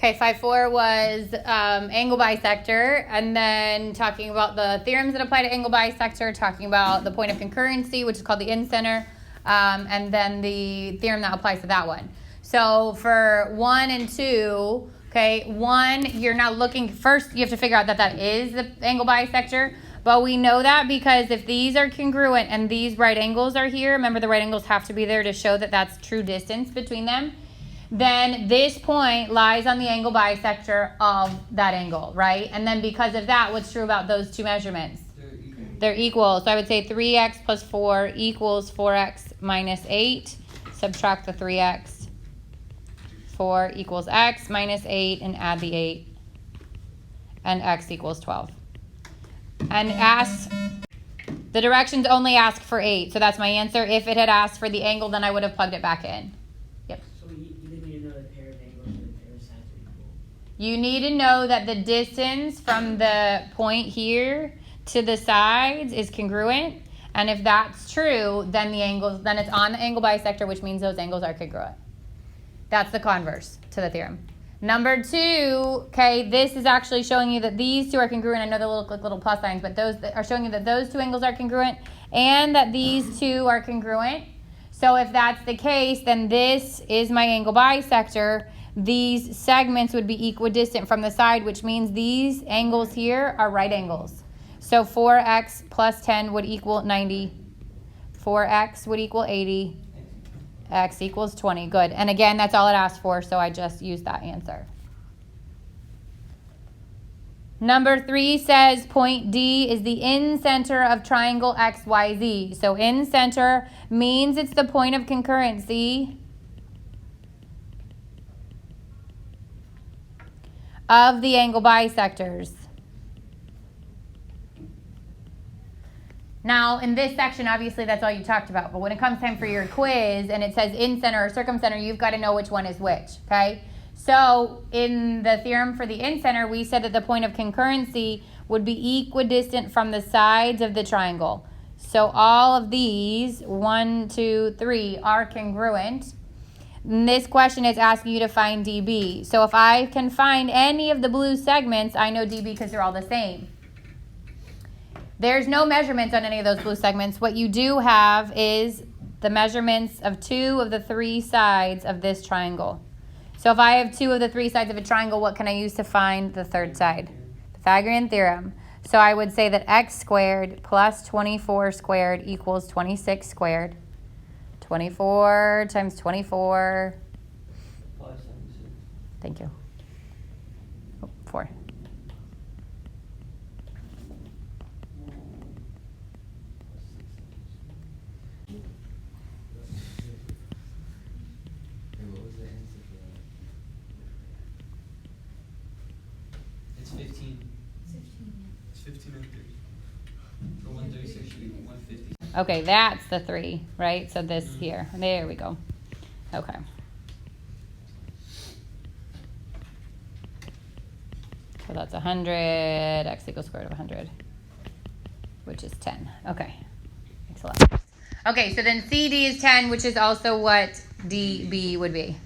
Okay, 5.4 was angle bisector, and then talking about the theorems that apply to angle bisector, talking about the point of concurrency, which is called the incenter, and then the theorem that applies to that one. So for 1 and 2, okay, 1, you're not looking, first you have to figure out that that is the angle bisector, but we know that because if these are congruent and these right angles are here, remember the right angles have to be there to show that that's true distance between them, then this point lies on the angle bisector of that angle, right? And then because of that, what's true about those two measurements? They're equal. So I would say 3x plus 4 equals 4x minus 8. Subtract the 3x. 4 equals x minus 8, and add the 8. And x equals 12. And the directions only ask for 8. So that's my answer. If it had asked for the angle, then I would have plugged it back in. Yep. So you need to know the pair of angles and the pair of sides are equal. You need to know that the distance from the point here to the sides is congruent. And if that's true, then it's on the angle bisector, which means those angles are congruent. That's the converse to the theorem. Number 2, okay, this is actually showing you that these two are congruent. I know they look like little plus signs, but those are showing you that those two angles are congruent and that these two are congruent. So if that's the case, then this is my angle bisector. These segments would be equidistant from the side, which means these angles here are right angles. So 4x plus 10 would equal 90. 4x would equal 80. X equals 20. Good. And again, that's all it asked for, so I just used that answer. Number 3 says point D is the incenter of triangle XYZ. So incenter means it's the point of concurrency of the angle bisectors. Now, in this section, obviously, that's all you talked about. But when it comes time for your quiz and it says incenter or circumcenter, you've got to know which one is which, okay? So in the theorem for the incenter, we said that the point of concurrency would be equidistant from the sides of the triangle. So all of these, 1, 2, 3, are congruent. And this question is asking you to find dB. So if I can find any of the blue segments, I know dB because they're all the same. There's no measurements on any of those blue segments. What you do have is the measurements of 2 of the 3 sides of this triangle. So if I have 2 of the 3 sides of a triangle, what can I use to find the third side? Pythagorean theorem. So I would say that x squared plus 24 squared equals 26 squared. 24 times 24. 576. Thank you. 4. It's 15. It's 15 and 3. For 136 should be 150. Okay, that's the 3, right? So this here. There we go. Okay. So that's 100. X equals square root of 100, which is 10. Okay. Thanks a lot. Okay, so then CD is 10, which is also what DB would be.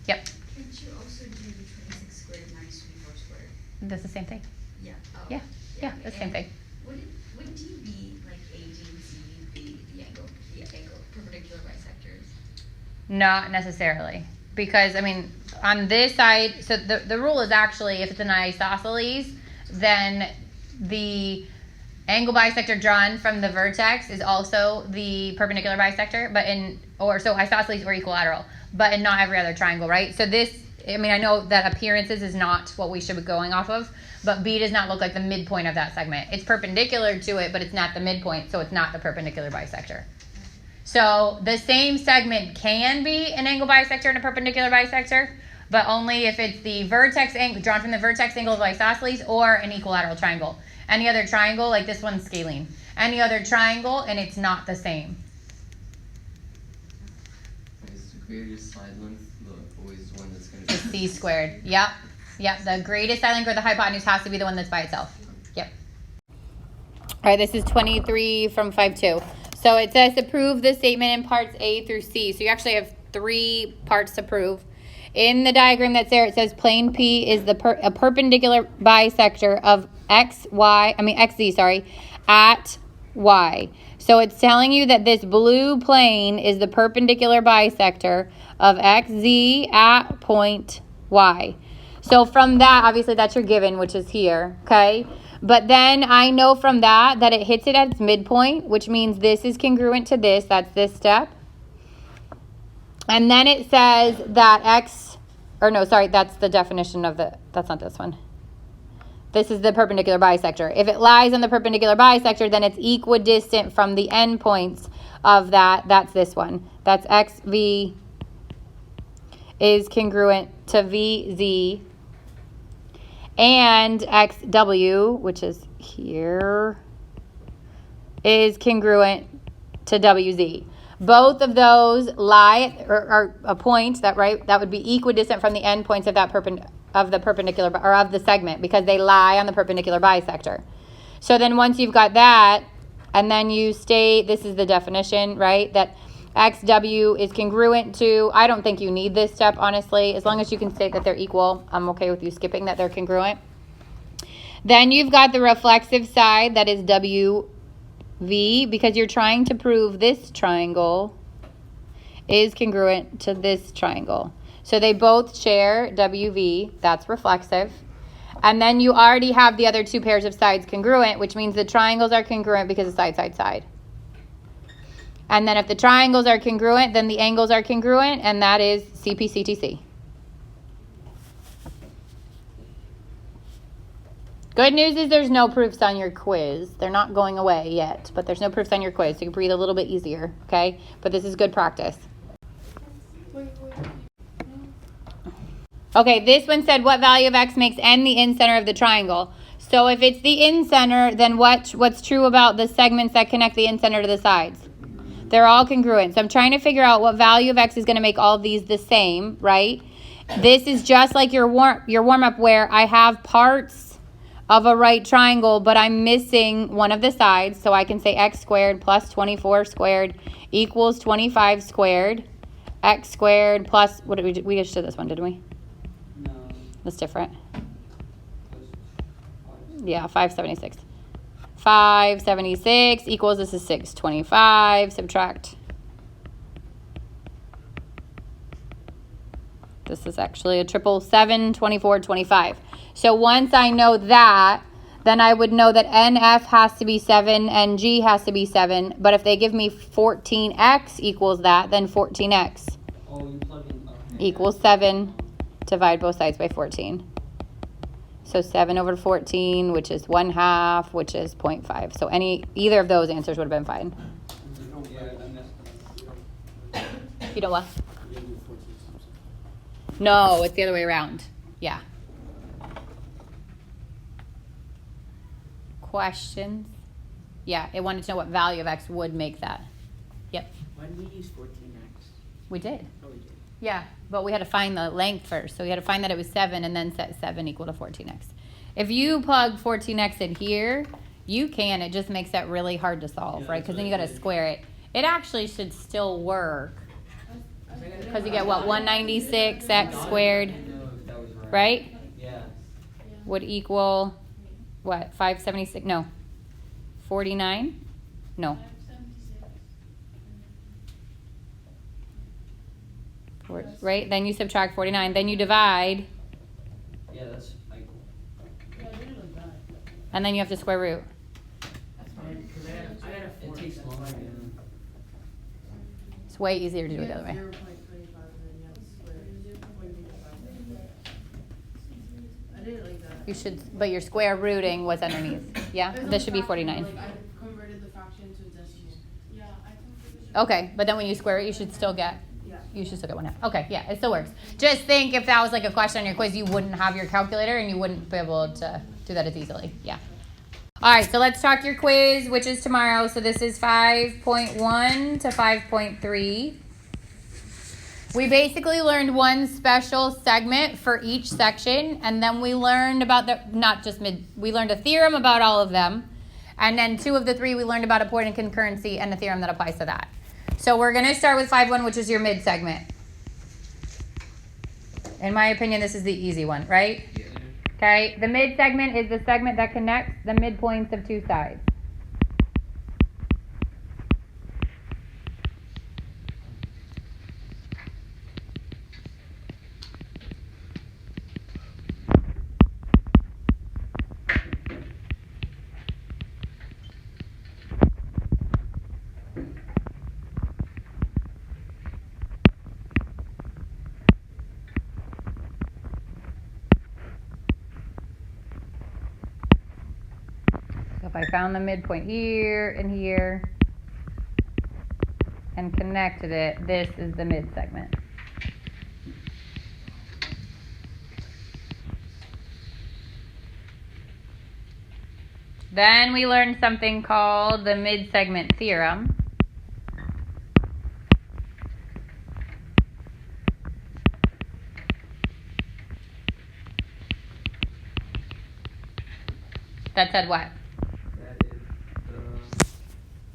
Yep. Can't you also do 26 squared minus 24 squared? That's the same thing. Yeah. Oh. Yeah. Yeah, that's the same thing. Would DB, like AG and CD, be the angle perpendicular bisectors? Not necessarily. Because, I mean, on this side, so the rule is actually if it's an isosceles, then the angle bisector drawn from the vertex is also the perpendicular bisector, so isosceles or equilateral, but in not every other triangle, right? So this, I mean, I know that appearances is not what we should be going off of, but B does not look like the midpoint of that segment. It's perpendicular to it, but it's not the midpoint, so it's not the perpendicular bisector. So the same segment can be an angle bisector and a perpendicular bisector, but only if it's the vertex angle drawn from the vertex angle of isosceles or an equilateral triangle. Any other triangle, like this one's scalene. Any other triangle, and it's not the same. Is the greatest side length always the one that's going to It's C squared. Yep. Yep. The greatest side length or the hypotenuse has to be the one that's by itself. Yep. All right, this is 23 from 5.2. So it says to prove the statement in parts A through C. So you actually have 3 parts to prove. In the diagram that's there, it says plane P is a perpendicular bisector of XZ, at Y. So it's telling you that this blue plane is the perpendicular bisector of XZ at point Y. So from that, obviously that's your given, which is here, okay? But then I know from that it hits it at its midpoint, which means this is congruent to this. That's this step. And then it says that that's the definition of that's not this one. This is the perpendicular bisector. If it lies on the perpendicular bisector, then it's equidistant from the endpoints of that. That's this one. That's XV is congruent to VZ. And XW, which is here, is congruent to WZ. Both of those lie or a point that would be equidistant from the endpoints of the perpendicular or of the segment because they lie on the perpendicular bisector. So then once you've got that, and then you state, this is the definition, right? That XW is congruent to, I don't think you need this step, honestly. As long as you can state that they're equal, I'm okay with you skipping that they're congruent. Then you've got the reflexive side, that is WV, because you're trying to prove this triangle is congruent to this triangle. So they both share WV, that's reflexive. And then you already have the other 2 pairs of sides congruent, which means the triangles are congruent because of side, side, side. And then if the triangles are congruent, then the angles are congruent, and that is CPCTC. Good news is there's no proofs on your quiz. They're not going away yet, but there's no proofs on your quiz, so you can breathe a little bit easier, okay? But this is good practice. Okay, this one said what value of x makes n the incenter of the triangle. So if it's the incenter, then what's true about the segments that connect the incenter to the sides? They're all congruent. So I'm trying to figure out what value of x is going to make all of these the same, right? This is just like your warm-up where I have parts of a right triangle, but I'm missing one of the sides. So I can say x squared plus 24 squared equals 25 squared. X squared plus, what did we just did this one, didn't we? No. That's different. Yeah, 576. 576 equals, this is 625, subtract. This is actually a 777, 24, 25. So once I know that, then I would know that NF has to be 7 and G has to be 7. But if they give me 14x equals that, then 14x equals 7. Divide both sides by 14. So 7 over 14, which is 1/2, which is 0.5. So either of those answers would have been fine. You know what? No, it's the other way around. Yeah. Questions? Yeah, it wanted to know what value of x would make that. Yep. Why did we use 14x? We did. Oh, we did. Yeah, but we had to find the length first. So we had to find that it was 7 and then set 7 equal to 14x. If you plug 14x in here, you can. It just makes that really hard to solve, Yeah, right? Because then you got to square it. It actually should still work. Because you get, what, 196x squared, right? Yeah. Would equal, what, 576? No. 49? No. Right? Then you subtract 49. Then you divide. Yeah, that's like. And then you have to square root. That's fine, because I had a 4. It takes longer. It's way easier to do it the other way. I did it like that. You should, but your square rooting was underneath. Yeah? This should be 49. Like I converted the fraction to decimal. Yeah, Okay, but then when you square it, you should still get. Yeah. You should still get 1/2. Okay, yeah, it still works. Just think if that was like a question on your quiz, you wouldn't have your calculator and you wouldn't be able to do that as easily. Yeah. All right, so let's talk your quiz, which is tomorrow. So this is 5.1 to 5.3. We basically learned one special segment for each section, and then we learned about we learned a theorem about all of them. And then 2 of the 3 we learned about a point of concurrency and the theorem that applies to that. So we're going to start with 5.1, which is your mid-segment. In my opinion, this is the easy one, right? Yeah. Okay, the mid-segment is the segment that connects the midpoints of 2 sides. So if I found the midpoint here and here and connected it, this is the mid-segment. Then we learned something called the mid-segment theorem. That said what? That if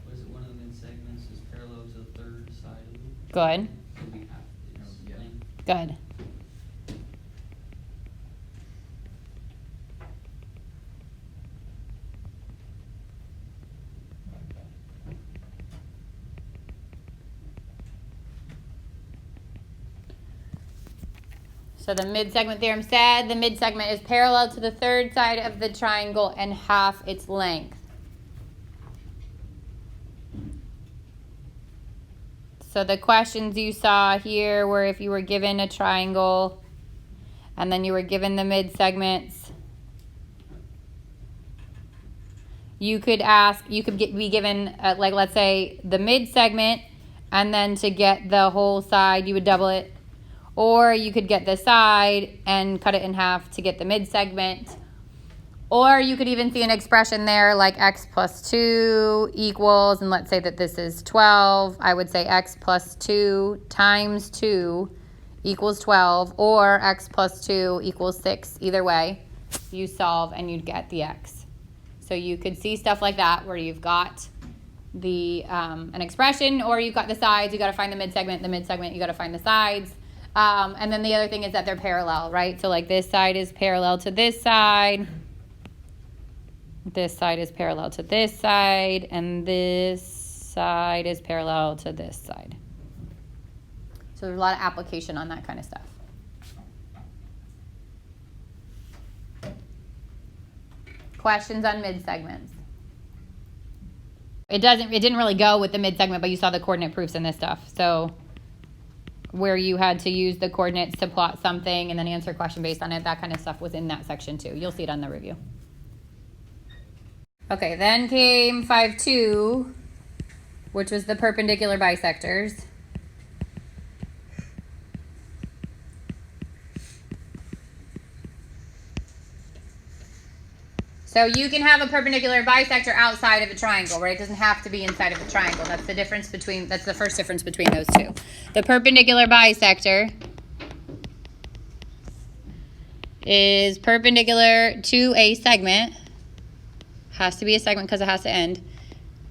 what is it, one of the mid segments is parallel to the third side of it. Good. It'll be half its Yeah. length. Good. So the mid-segment theorem said the mid-segment is parallel to the third side of the triangle and half its length. So the questions you saw here were if you were given a triangle and then you were given the mid-segments, you could be given, like let's say, the mid-segment, and then to get the whole side, you would double it. Or you could get the side and cut it in half to get the mid-segment. Or you could even see an expression there like x plus 2 equals, and let's say that this is 12. I would say x plus 2 times 2 equals 12, or x plus 2 equals 6. Either way, you solve and you'd get the x. So you could see stuff like that where you've got the an expression, or you've got the sides. You got to find the mid-segment. The mid-segment, you got to find the sides. And then the other thing is that they're parallel, right? So like this side is parallel to this side. This side is parallel to this side. And this side is parallel to this side. So there's a lot of application on that kind of stuff. Questions on mid-segments? It didn't really go with the mid-segment, but you saw the coordinate proofs in this stuff. So where you had to use the coordinates to plot something and then answer a question based on it, that kind of stuff was in that section too. You'll see it on the review. Okay, then came 5.2, which was the perpendicular bisectors. So you can have a perpendicular bisector outside of a triangle, right? It doesn't have to be inside of a triangle. That's the first difference between those two. The perpendicular bisector is perpendicular to a segment. Has to be a segment because it has to end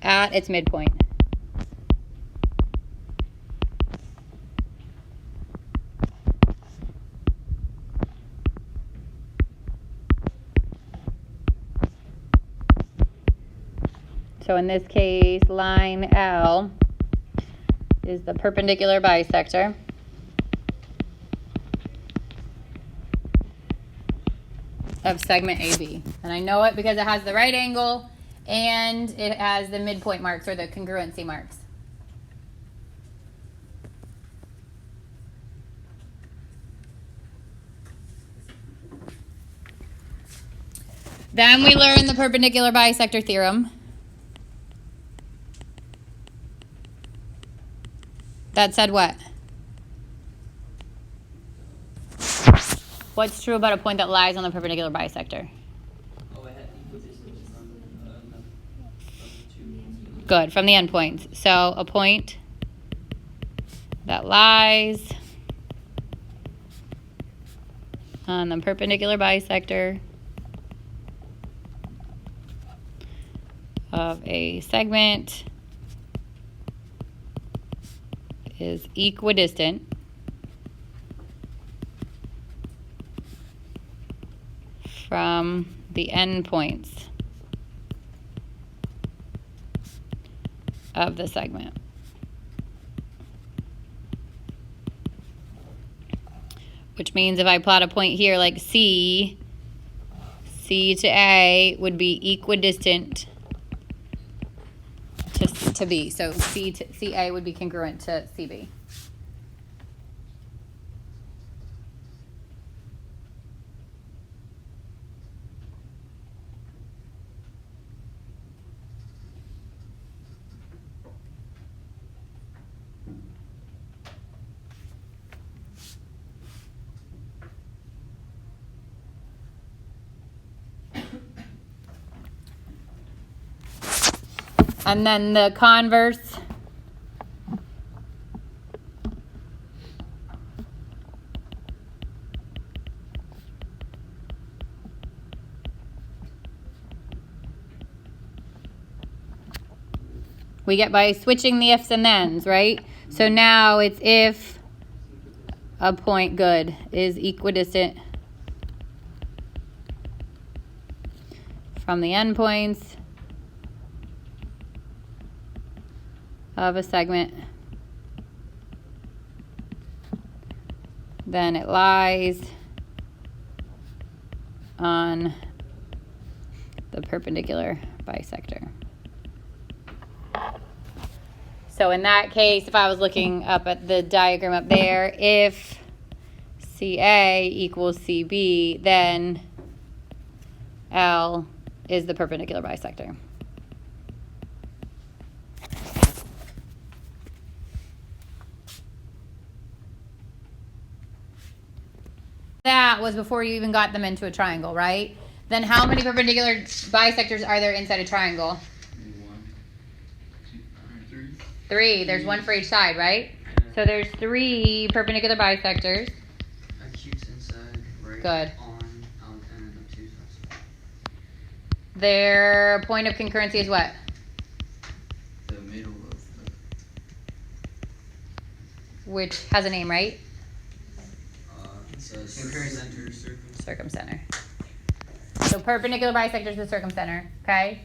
at its midpoint. So in this case, line L is the perpendicular bisector. Of segment AB. And I know it because it has the right angle and it has the midpoint marks or the congruency marks. Then we learn the perpendicular bisector theorem. That said what? What's true about a point that lies on the perpendicular bisector? Oh, it had equal distance from the two. Good, from the endpoints. So a point that lies on the perpendicular bisector of a segment is equidistant from the endpoints of the segment. Which means if I plot a point here like C to A would be equidistant to B. So CA would be congruent to CB. And then the converse. We get by switching the ifs and thens, right? So now it's if a point good is equidistant from the endpoints of a segment, then it lies on the perpendicular bisector. So in that case, if I was looking up at the diagram up there, if CA equals CB, then L is the perpendicular bisector. That was before you even got them into a triangle, right? Then how many perpendicular bisectors are there inside a triangle? 1, 2, 3. 3. There's one for each side, right? So there's 3 perpendicular bisectors. Acute's inside, right? Good. On and obtuse outside. Their point of concurrency is what? The middle of the. Which has a name, right? It's a Concurrency. Circumcenter. So perpendicular bisectors the circumcenter, okay?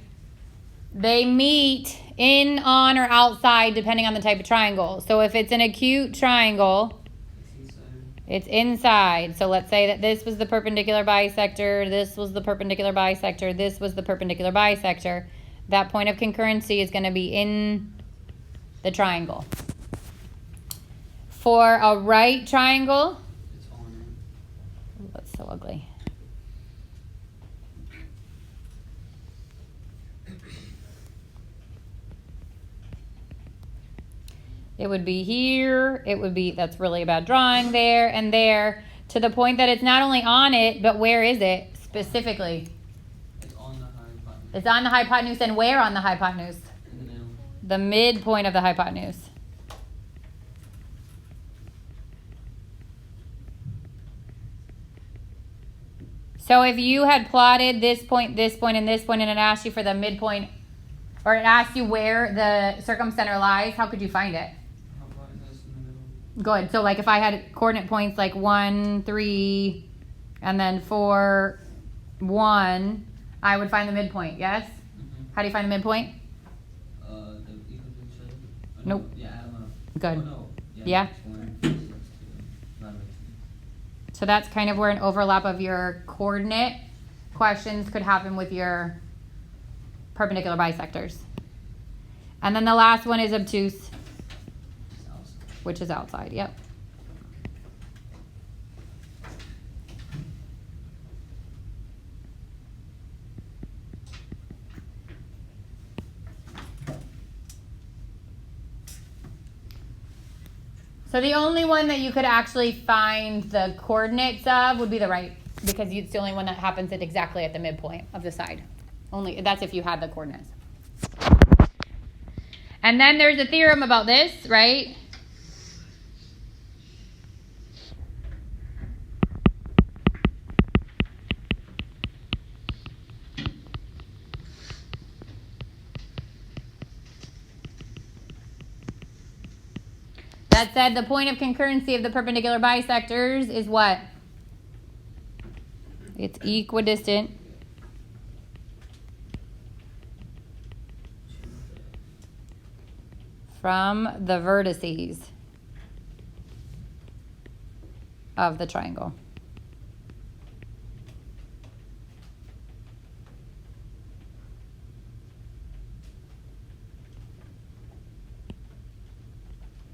They meet in, on, or outside depending on the type of triangle. So if it's an acute triangle, it's inside. So let's say that this was the perpendicular bisector, this was the perpendicular bisector, this was the perpendicular bisector. That point of concurrency is going to be in the triangle. For a right triangle, It's on it. that's so ugly. It would be here, it would be, that's really a bad drawing, there and there, to the point that it's not only on it, but where is it specifically? It's on the hypotenuse. It's on the hypotenuse, and where on the hypotenuse? In the middle. The midpoint of the hypotenuse. So if you had plotted this point, and this point, and it asked you for the midpoint, or it asked you where the circumcenter lies, how could you find it? Hypotenuse in the middle. Good. So like if I had coordinate points like 1, 3, and then 4, 1, I would find the midpoint, yes? Mm-hmm. How do you find the midpoint? The equal to each other? Nope. Yeah, add them up. Good. Oh, no. Yeah. That's 1, 2, not right. So that's kind of where an overlap of your coordinate questions could happen with your perpendicular bisectors. And then the last one is obtuse, It's outside. which is outside, yep. So the only one that you could actually find the coordinates of would be the right, because it's the only one that happens at exactly at the midpoint of the side. Only that's if you had the coordinates. And then there's a theorem about this, right? that said the point of concurrency of the perpendicular bisectors is what? It's equidistant from the vertices of the triangle.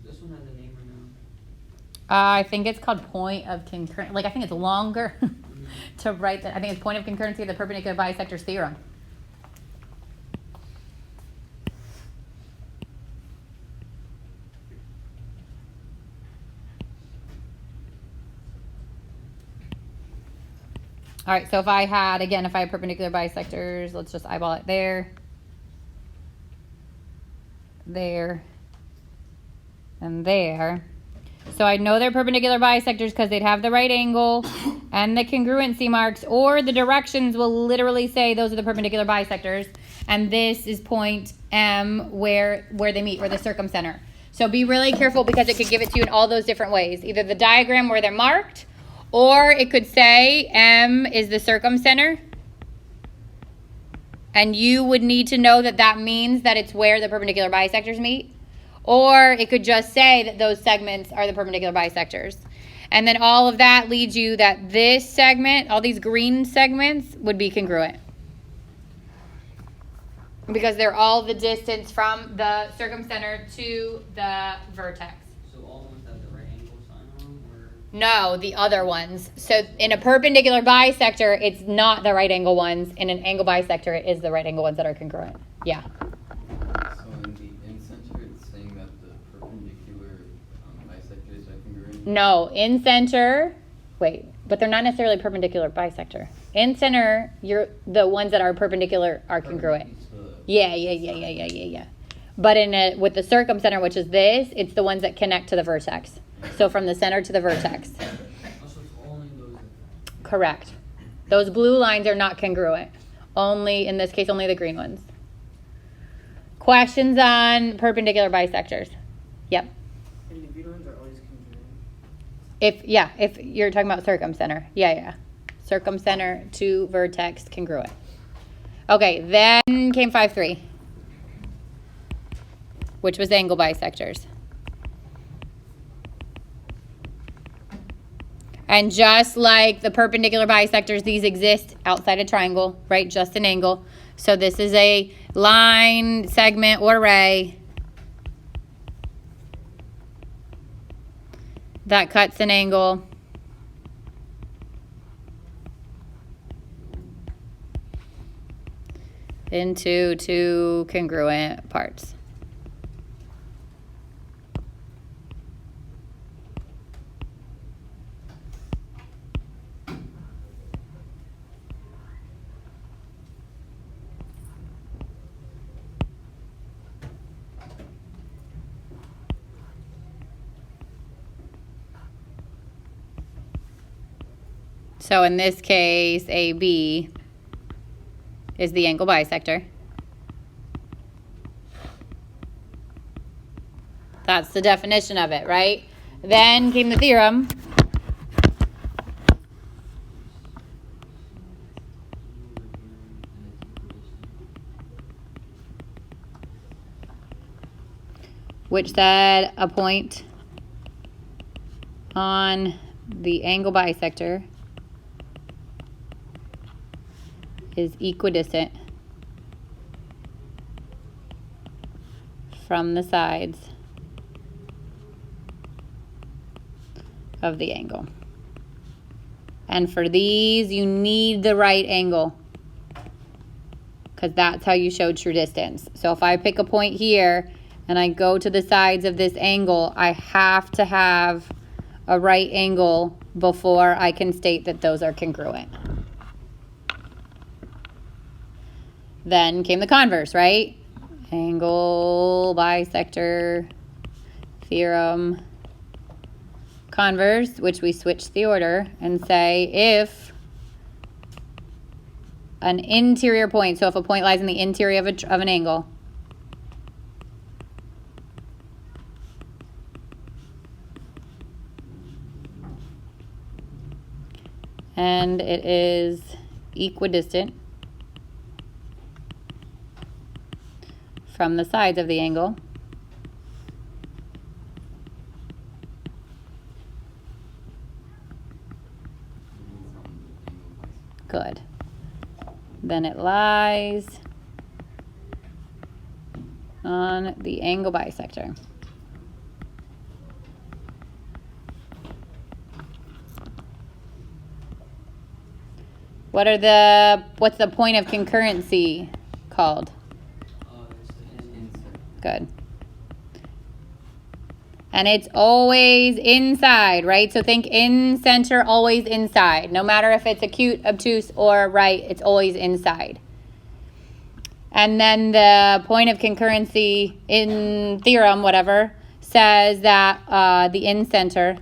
This one has a name or no? I think it's called point of concurrent. Like I think it's longer to write that. I think it's point of concurrency of the perpendicular bisectors theorem. All right, so if I had perpendicular bisectors, let's just eyeball it there, there, and there. So I know they're perpendicular bisectors because they'd have the right angle and the congruency marks, or the directions will literally say those are the perpendicular bisectors. And this is point M where they meet, or the circumcenter. So be really careful because it could give it to you in all those different ways. Either the diagram where they're marked, or it could say M is the circumcenter. And you would need to know that that means that it's where the perpendicular bisectors meet. Or it could just say that those segments are the perpendicular bisectors. And then all of that leads you that this segment, all these green segments, would be congruent. Because they're all the distance from the circumcenter to the vertex. So all ones have the right angle sign on them, or? No, the other ones. So in a perpendicular bisector, it's not the right angle ones. In an angle bisector, it is the right angle ones that are congruent. Yeah. So in the in-center, it's saying that the perpendicular bisectors are congruent? No, in center, wait, but they're not necessarily perpendicular bisector. In center, you're the ones that are perpendicular are congruent. Yeah. But with the circumcenter, which is this, it's the ones that connect to the vertex. So from the center to the vertex. Also, it's only those. Correct. Those blue lines are not congruent. Only, in this case, only the green ones. Questions on perpendicular bisectors? Yep. And the green ones are always congruent. If you're talking about circumcenter. Yeah. Circumcenter to vertex congruent. Okay, then came 5-3, which was angle bisectors. And just like the perpendicular bisectors, these exist outside a triangle, right? Just an angle. So this is a line, segment, or ray that cuts an angle into two congruent parts. So in this case, AB is the angle bisector. That's the definition of it, right? Then came the theorem. Which said a point on the angle bisector is equidistant from the sides of the angle. And for these, you need the right angle because that's how you show true distance. So if I pick a point here and I go to the sides of this angle, I have to have a right angle before I can state that those are congruent. Then came the converse, right? Angle bisector theorem. Converse, which we switch the order and say if an interior point, so if a point lies in the interior of an angle, and it is equidistant from the sides of the angle. Good. Then it lies on the angle bisector. What's the point of concurrency called? It's the Insert. Good. And it's always inside, right? So think in center, always inside. No matter if it's acute, obtuse, or right, it's always inside. And then the point of concurrency in theorem, whatever, says that the in center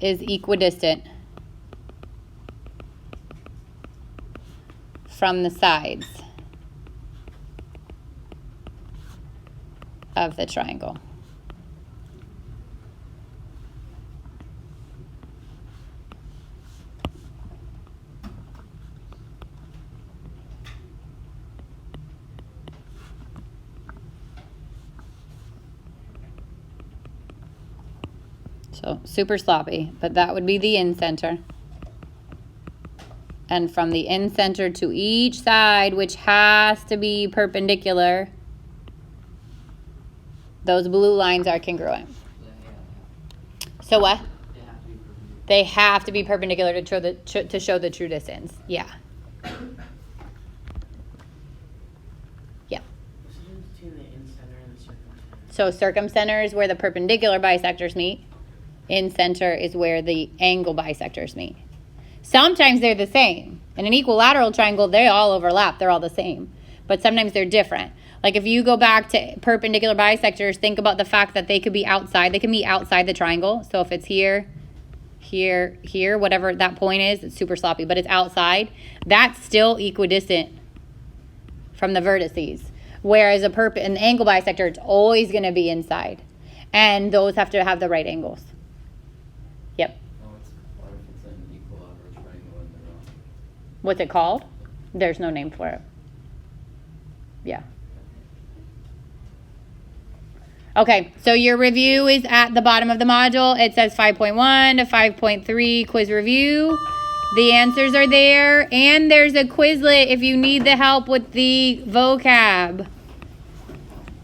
is equidistant from the sides of the triangle. So super sloppy, but that would be the in center. And from the in center to each side, which has to be perpendicular, those blue lines are congruent. So what? They have to be perpendicular to show the true distance. Yeah. Yeah. What's the difference between the in-center and the circumcenter? So circumcenter is where the perpendicular bisectors meet. In center is where the angle bisectors meet. Sometimes they're the same. In an equilateral triangle, they all overlap. They're all the same. But sometimes they're different. Like if you go back to perpendicular bisectors, think about the fact that they could be outside. They can be outside the triangle. So if it's here, here, here, whatever that point is, it's super sloppy, but it's outside. That's still equidistant from the vertices. Whereas an angle bisector, it's always going to be inside. And those have to have the right angles. Yep. What if it's an equilateral triangle and they're wrong? What's it called? There's no name for it. Yeah. Okay, so your review is at the bottom of the module. It says 5.1 to 5.3 quiz review. The answers are there, and there's a Quizlet if you need the help with the vocab.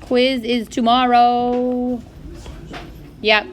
Quiz is tomorrow. Yep.